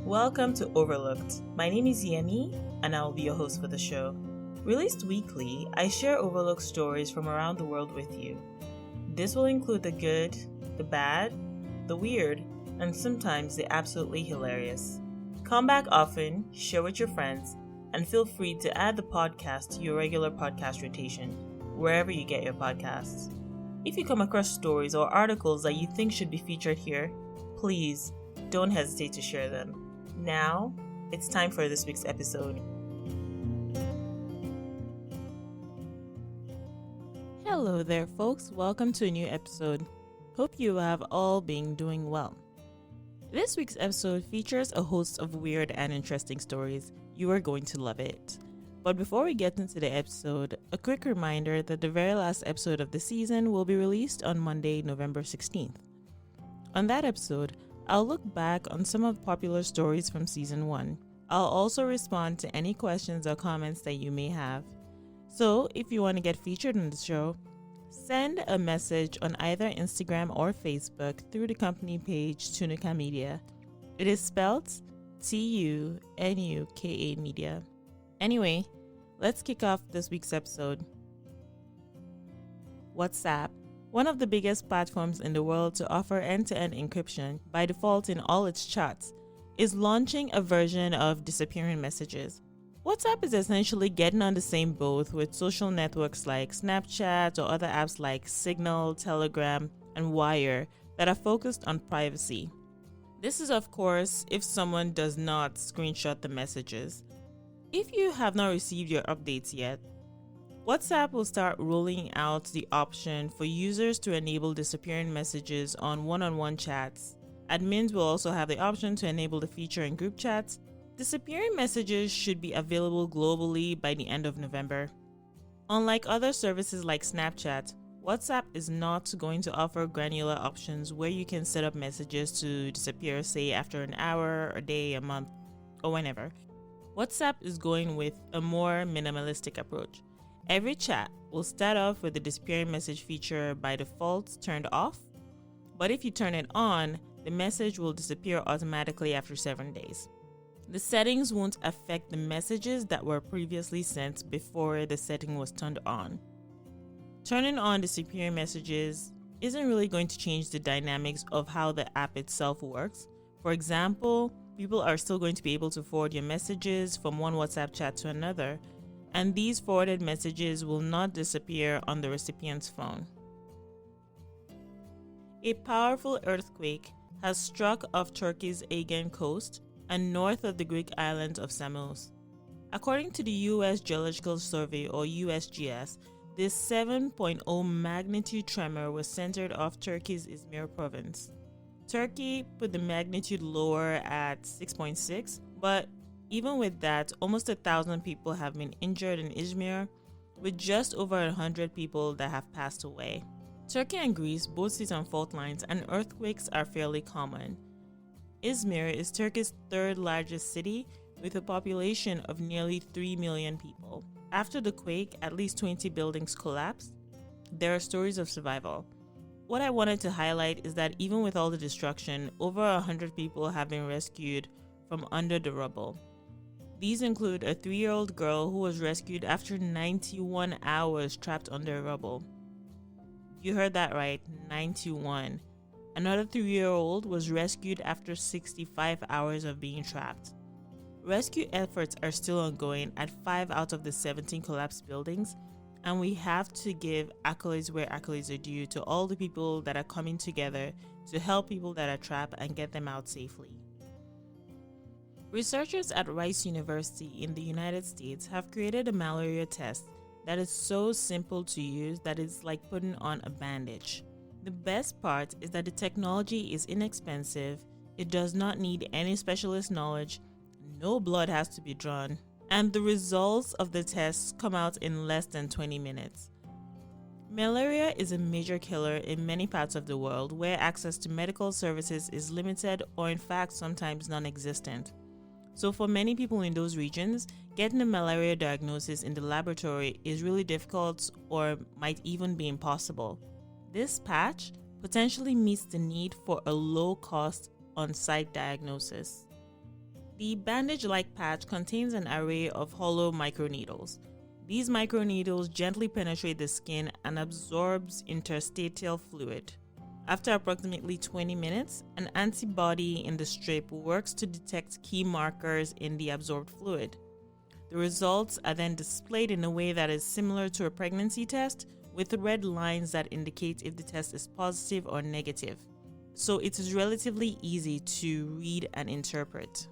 Welcome to Overlooked. My name is Yemi, and I will be your host for the show. Released weekly, I share overlooked stories from around the world with you. This will include the good, the bad, the weird, and sometimes the absolutely hilarious. Come back often, share with your friends, and feel free to add the podcast to your regular podcast rotation, wherever you get your podcasts. If you come across stories or articles that you think should be featured here, please don't hesitate to share them. Now, it's time for this week's episode. Hello there, folks. Welcome to a new episode. Hope you have all been doing well. This week's episode features a host of weird and interesting stories. You are going to love it. But before we get into the episode, a quick reminder that the very last episode of the season will be released on Monday, November 16th. On that episode, I'll look back on some of the popular stories from Season 1. I'll also respond to any questions or comments that you may have. So, if you want to get featured on the show, send a message on either Instagram or Facebook through the company page Tunuka Media. It is spelled Tunuka Media. Anyway, let's kick off this week's episode. WhatsApp, one of the biggest platforms in the world to offer end-to-end encryption by default in all its chats, is launching a version of disappearing messages. WhatsApp is essentially getting on the same boat with social networks like Snapchat or other apps like Signal, Telegram, and Wire that are focused on privacy. This is, of course, if someone does not screenshot the messages. If you have not received your updates yet, WhatsApp will start rolling out the option for users to enable disappearing messages on one-on-one chats. Admins will also have the option to enable the feature in group chats. Disappearing messages should be available globally by the end of November. Unlike other services like Snapchat, WhatsApp is not going to offer granular options where you can set up messages to disappear, say after an hour, a day, a month, or whenever. WhatsApp is going with a more minimalistic approach. Every chat will start off with the disappearing message feature by default turned off, but if you turn it on, the message will disappear automatically after 7 days. The settings won't affect the messages that were previously sent before the setting was turned on. Turning on disappearing messages isn't really going to change the dynamics of how the app itself works. For example, people are still going to be able to forward your messages from one WhatsApp chat to another, and these forwarded messages will not disappear on the recipient's phone. A powerful earthquake has struck off Turkey's Aegean coast and north of the Greek island of Samos. According to the U.S. Geological Survey, or USGS, this 7.0 magnitude tremor was centered off Turkey's Izmir province. Turkey put the magnitude lower at 6.6, but even with that, almost 1,000 people have been injured in Izmir, with just over 100 people that have passed away. Turkey and Greece both sit on fault lines, and earthquakes are fairly common. Izmir is Turkey's third largest city, with a population of nearly 3 million people. After the quake, at least 20 buildings collapsed. There are stories of survival. What I wanted to highlight is that even with all the destruction, over 100 people have been rescued from under the rubble. These include a 3-year-old girl who was rescued after 91 hours trapped under rubble. You heard that right, 91. Another 3-year-old was rescued after 65 hours of being trapped. Rescue efforts are still ongoing at 5 out of the 17 collapsed buildings, and we have to give accolades where accolades are due to all the people that are coming together to help people that are trapped and get them out safely. Researchers at Rice University in the United States have created a malaria test that is so simple to use that it's like putting on a bandage. The best part is that the technology is inexpensive, it does not need any specialist knowledge, no blood has to be drawn, and the results of the tests come out in less than 20 minutes. Malaria is a major killer in many parts of the world where access to medical services is limited or in fact sometimes non-existent. So for many people in those regions, getting a malaria diagnosis in the laboratory is really difficult or might even be impossible. This patch potentially meets the need for a low-cost on-site diagnosis. The bandage-like patch contains an array of hollow microneedles. These microneedles gently penetrate the skin and absorbs interstitial fluid. After approximately 20 minutes, an antibody in the strip works to detect key markers in the absorbed fluid. The results are then displayed in a way that is similar to a pregnancy test, with red lines that indicate if the test is positive or negative. So it is relatively easy to read and interpret.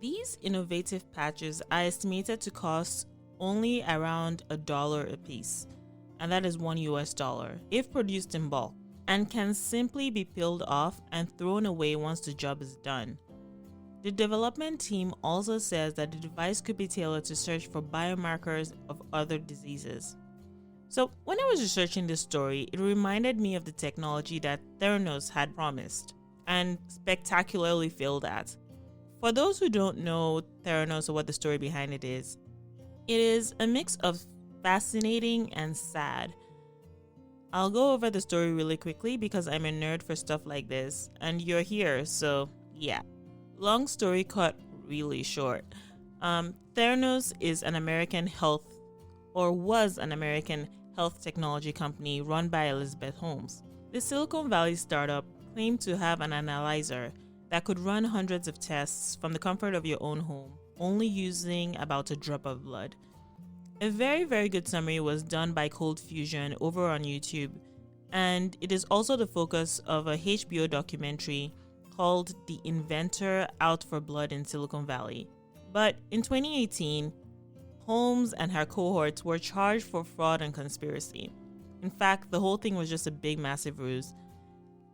These innovative patches are estimated to cost only around $1 a piece, and that is $1 if produced in bulk, and can simply be peeled off and thrown away once the job is done. The development team also says that the device could be tailored to search for biomarkers of other diseases. So when I was researching this story, it reminded me of the technology that Theranos had promised and spectacularly failed at. For those who don't know Theranos or what the story behind it is a mix of fascinating and sad. I'll go over the story really quickly because I'm a nerd for stuff like this, and you're here, so yeah. Long story cut really short. Theranos is an American was an American health technology company run by Elizabeth Holmes. The Silicon Valley startup claimed to have an analyzer that could run hundreds of tests from the comfort of your own home, only using about a drop of blood. A very, very good summary was done by Cold Fusion over on YouTube, and it is also the focus of a HBO documentary called The Inventor Out for Blood in Silicon Valley. But in 2018, Holmes and her cohorts were charged for fraud and conspiracy. In fact, the whole thing was just a big, massive ruse.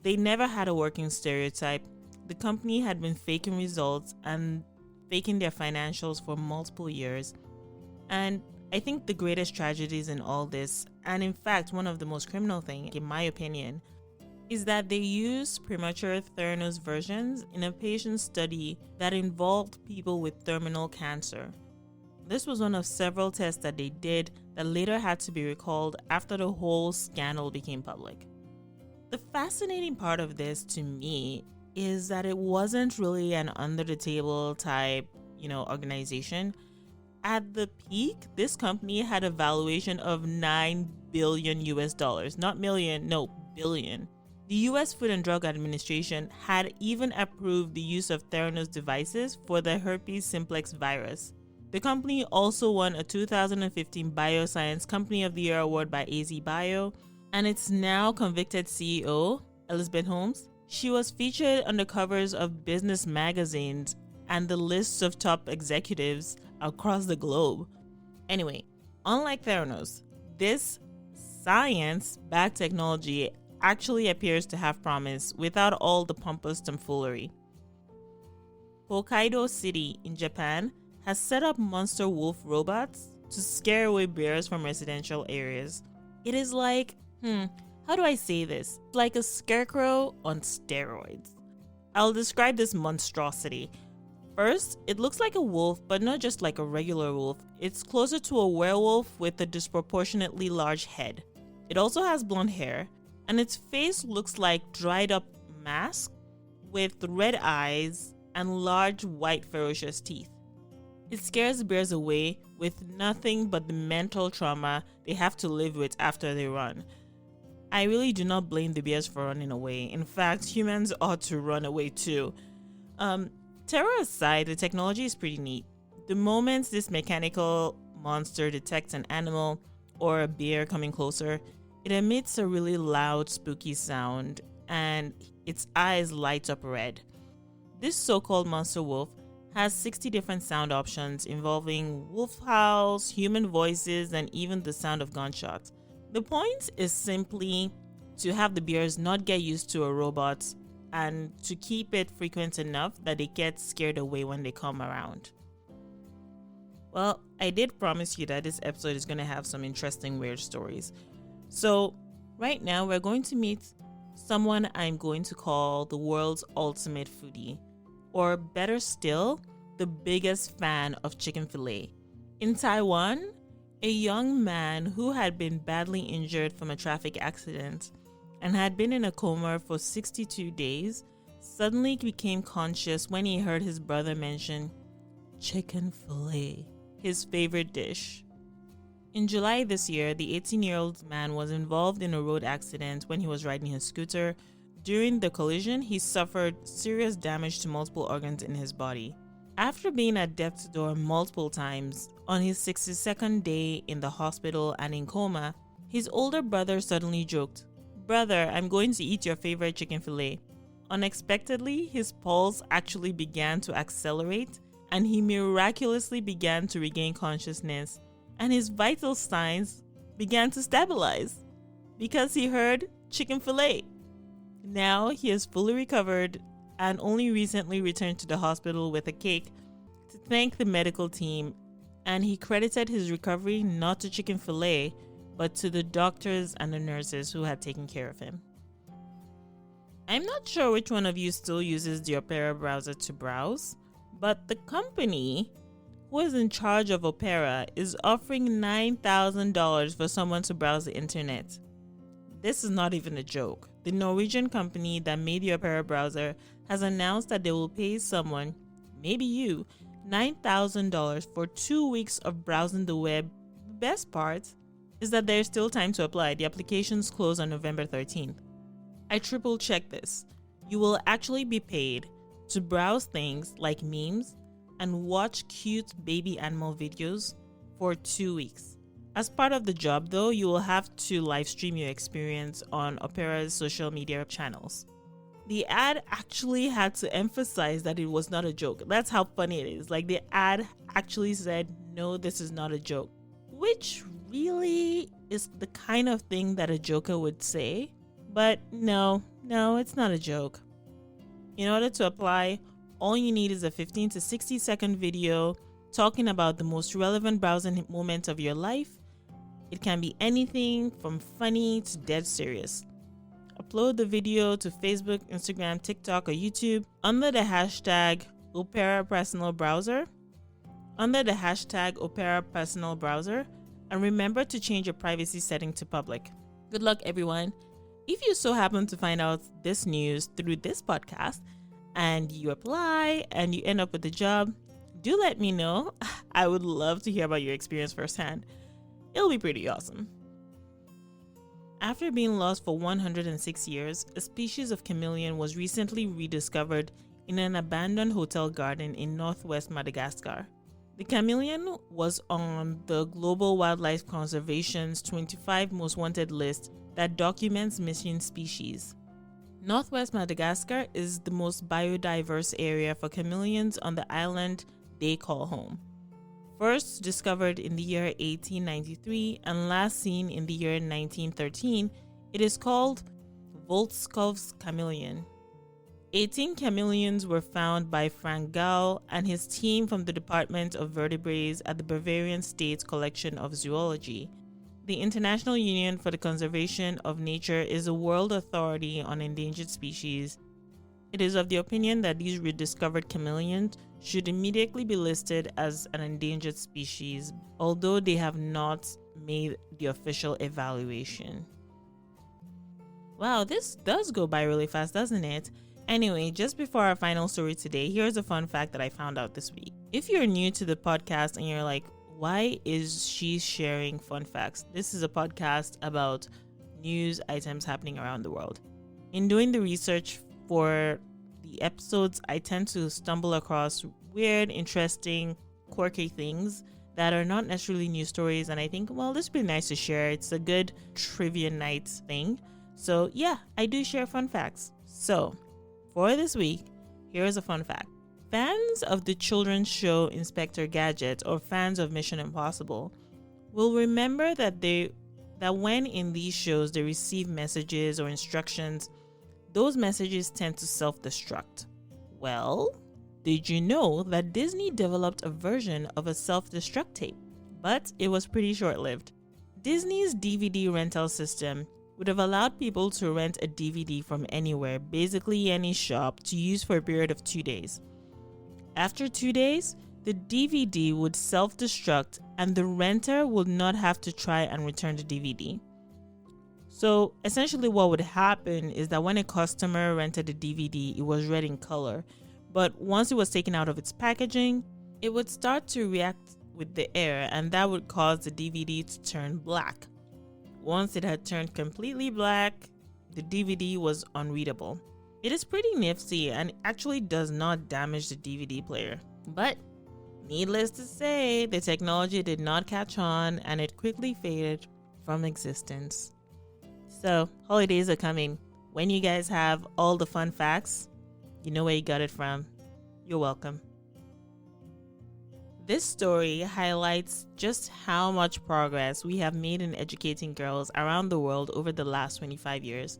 They never had a working stereotype. The company had been faking results and faking their financials for multiple years. And I think the greatest tragedies in all this, and in fact one of the most criminal things, in my opinion, is that they used premature Theranos versions in a patient study that involved people with terminal cancer. This was one of several tests that they did that later had to be recalled after the whole scandal became public. The fascinating part of this to me is that it wasn't really an under-the-table type, organization. At the peak, this company had a valuation of $9 billion US, not million, no, billion. The US Food and Drug Administration had even approved the use of Theranos devices for the herpes simplex virus. The company also won a 2015 Bioscience Company of the Year award by AZ Bio, and its now convicted CEO, Elizabeth Holmes, she was featured on the covers of business magazines and the lists of top executives across the globe. Anyway, unlike Theranos, this science-backed technology actually appears to have promise without all the pompous tomfoolery. Hokkaido City in Japan has set up monster wolf robots to scare away bears from residential areas. It is like, how do I say this? Like a scarecrow on steroids. I'll describe this monstrosity. First, it looks like a wolf, but not just like a regular wolf. It's closer to a werewolf with a disproportionately large head. It also has blonde hair, and its face looks like dried up mask with red eyes and large white ferocious teeth. It scares bears away with nothing but the mental trauma they have to live with after they run. I really do not blame the bears for running away. In fact, humans ought to run away too. Terror aside, the technology is pretty neat. The moment this mechanical monster detects an animal or a bear coming closer, it emits a really loud, spooky sound, and its eyes light up red. This so-called monster wolf has 60 different sound options involving wolf howls, human voices, and even the sound of gunshots. The point is simply to have the bears not get used to a robot and to keep it frequent enough that they get scared away when they come around. Well, I did promise you that this episode is going to have some interesting weird stories. So right now we're going to meet someone I'm going to call the world's ultimate foodie, or better still, the biggest fan of chicken fillet. In Taiwan, a young man who had been badly injured from a traffic accident and had been in a coma for 62 days suddenly became conscious when he heard his brother mention chicken fillet, his favorite dish. In July this year, the 18-year-old man was involved in a road accident when he was riding his scooter. During the collision, he suffered serious damage to multiple organs in his body. After being at death's door multiple times, on his 62nd day in the hospital and in coma, his older brother suddenly joked, "Brother, I'm going to eat your favorite chicken fillet." Unexpectedly, his pulse actually began to accelerate and he miraculously began to regain consciousness, and his vital signs began to stabilize because he heard chicken fillet. Now he is fully recovered and only recently returned to the hospital with a cake to thank the medical team, and he credited his recovery not to chicken fillet but to the doctors and the nurses who had taken care of him. I'm not sure which one of you still uses the Opera browser to browse, but the company who is in charge of Opera is offering $9,000 for someone to browse the internet. This is not even a joke. The Norwegian company that made the Opera browser has announced that they will pay someone, maybe you, $9,000 for 2 weeks of browsing the web. The best part is that there's still time to apply. The applications close on November 13th. I triple checked this. You will actually be paid to browse things like memes and watch cute baby animal videos for 2 weeks. As part of the job though, you will have to live stream your experience on Opera's social media channels. The ad actually had to emphasize that it was not a joke. That's how funny it is. Like, the ad actually said, "No, this is not a joke," which really is the kind of thing that a joker would say. But no, it's not a joke. In order to apply, all you need is a 15 to 60 second video talking about the most relevant browsing moment of your life. It can be anything from funny to dead serious. Upload the video to Facebook, Instagram, TikTok, or YouTube under the hashtag Opera Personal Browser. And remember to change your privacy setting to public. Good luck, everyone. If you so happen to find out this news through this podcast and you apply and you end up with the job, do let me know. I would love to hear about your experience firsthand. It'll be pretty awesome. After being lost for 106 years, a species of chameleon was recently rediscovered in an abandoned hotel garden in northwest Madagascar. The chameleon was on the Global Wildlife Conservation's 25 Most Wanted list that documents missing species. Northwest Madagascar is the most biodiverse area for chameleons on the island they call home. First discovered in the year 1893 and last seen in the year 1913, it is called Volskov's chameleon. 18 chameleons were found by Frank Gall and his team from the Department of Vertebrates at the Bavarian State Collection of Zoology. The International Union for the Conservation of Nature is a world authority on endangered species. It is of the opinion that these rediscovered chameleons should immediately be listed as an endangered species, although they have not made the official evaluation. Wow, this does go by really fast, doesn't it? Anyway, just before our final story today, here's a fun fact that I found out this week. If you're new to the podcast and you're like, why is she sharing fun facts? This is a podcast about news items happening around the world. In doing the research for the episodes, I tend to stumble across weird, interesting, quirky things that are not necessarily news stories, and I think, well, this would be nice to share. It's a good trivia night thing. So yeah, I do share fun facts. So for this week, here's a fun fact. Fans of the children's show Inspector Gadget or fans of Mission Impossible will remember that when in these shows they receive messages or instructions, those messages tend to self-destruct. Well, did you know that Disney developed a version of a self-destruct tape? But it was pretty short-lived. Disney's DVD rental system would have allowed people to rent a DVD from anywhere, basically any shop, to use for a period of 2 days. After 2 days, the DVD would self-destruct and the renter would not have to try and return the DVD. So essentially what would happen is that when a customer rented a DVD, it was red in color. But once it was taken out of its packaging, it would start to react with the air, and that would cause the DVD to turn black. Once it had turned completely black, the DVD was unreadable. It is pretty nifty and actually does not damage the DVD player. But needless to say, the technology did not catch on and it quickly faded from existence. So, holidays are coming. When you guys have all the fun facts, you know where you got it from. You're welcome. This story highlights just how much progress we have made in educating girls around the world over the last 25 years.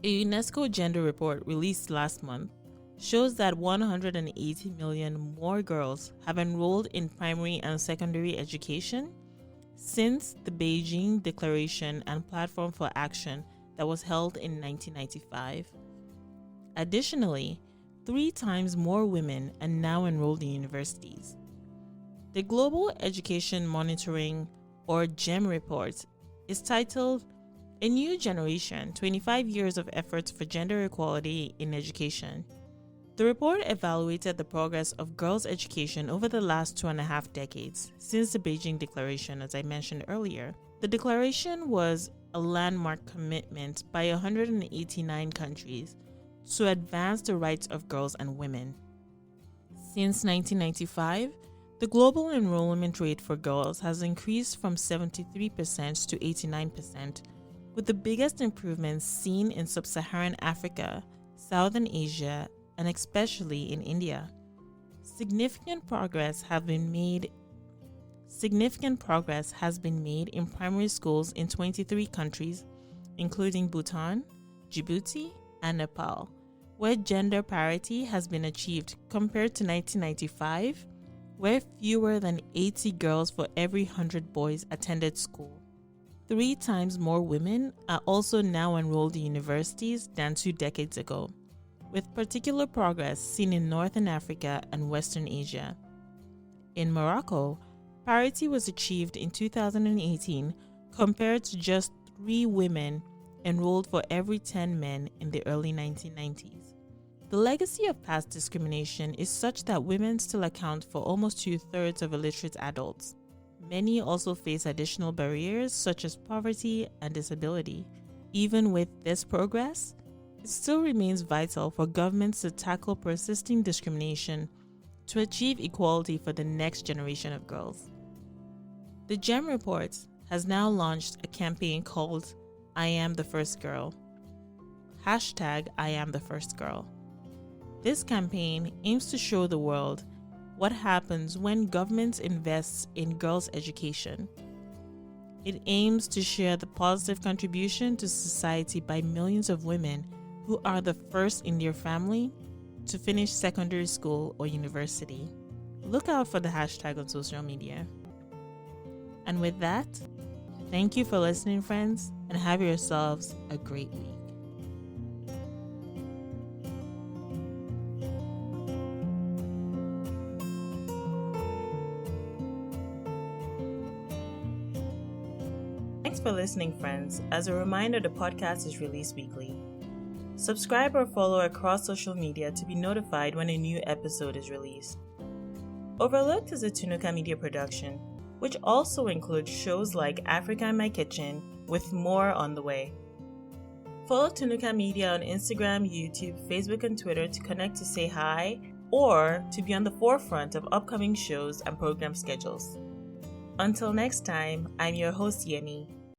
A UNESCO gender report released last month shows that 180 million more girls have enrolled in primary and secondary education since the Beijing Declaration and Platform for Action that was held in 1995. Additionally, 3 times more women are now enrolled in universities. The Global Education Monitoring, or GEM report, is titled A New Generation, 25 Years of Efforts for Gender Equality in Education. The report evaluated the progress of girls' education over the last 2.5 decades since the Beijing Declaration, as I mentioned earlier. The declaration was a landmark commitment by 189 countries to advance the rights of girls and women. Since 1995, the global enrollment rate for girls has increased from 73% to 89%, with the biggest improvements seen in sub-Saharan Africa, Southern Asia, and especially in India. Significant progress has been made in primary schools in 23 countries, including Bhutan, Djibouti, and Nepal, where gender parity has been achieved compared to 1995, where fewer than 80 girls for every 100 boys attended school. 3 times more women are also now enrolled in universities than 2 decades ago, with particular progress seen in Northern Africa and Western Asia. In Morocco, parity was achieved in 2018 compared to just 3 women enrolled for every 10 men in the early 1990s. The legacy of past discrimination is such that women still account for almost 2/3 of illiterate adults. Many also face additional barriers such as poverty and disability. Even with this progress, it still remains vital for governments to tackle persisting discrimination to achieve equality for the next generation of girls. The GEM report has now launched a campaign called I Am the First Girl. #IamTheFirstGirl. This campaign aims to show the world what happens when governments invest in girls' education. It aims to share the positive contribution to society by millions of women who are the first in their family to finish secondary school or university. Look out for the hashtag on social media. And with that, thank you for listening, friends, and have yourselves a great week. Thanks for listening, friends. As a reminder, the podcast is released weekly. Subscribe or follow across social media to be notified when a new episode is released. Overlooked is a Tunuka media production, which also includes shows like Africa in My Kitchen, with more on the way. Follow Tunuka Media on Instagram, YouTube, Facebook, and Twitter to connect to say hi or to be on the forefront of upcoming shows and program schedules. Until next time, I'm your host, Yemi.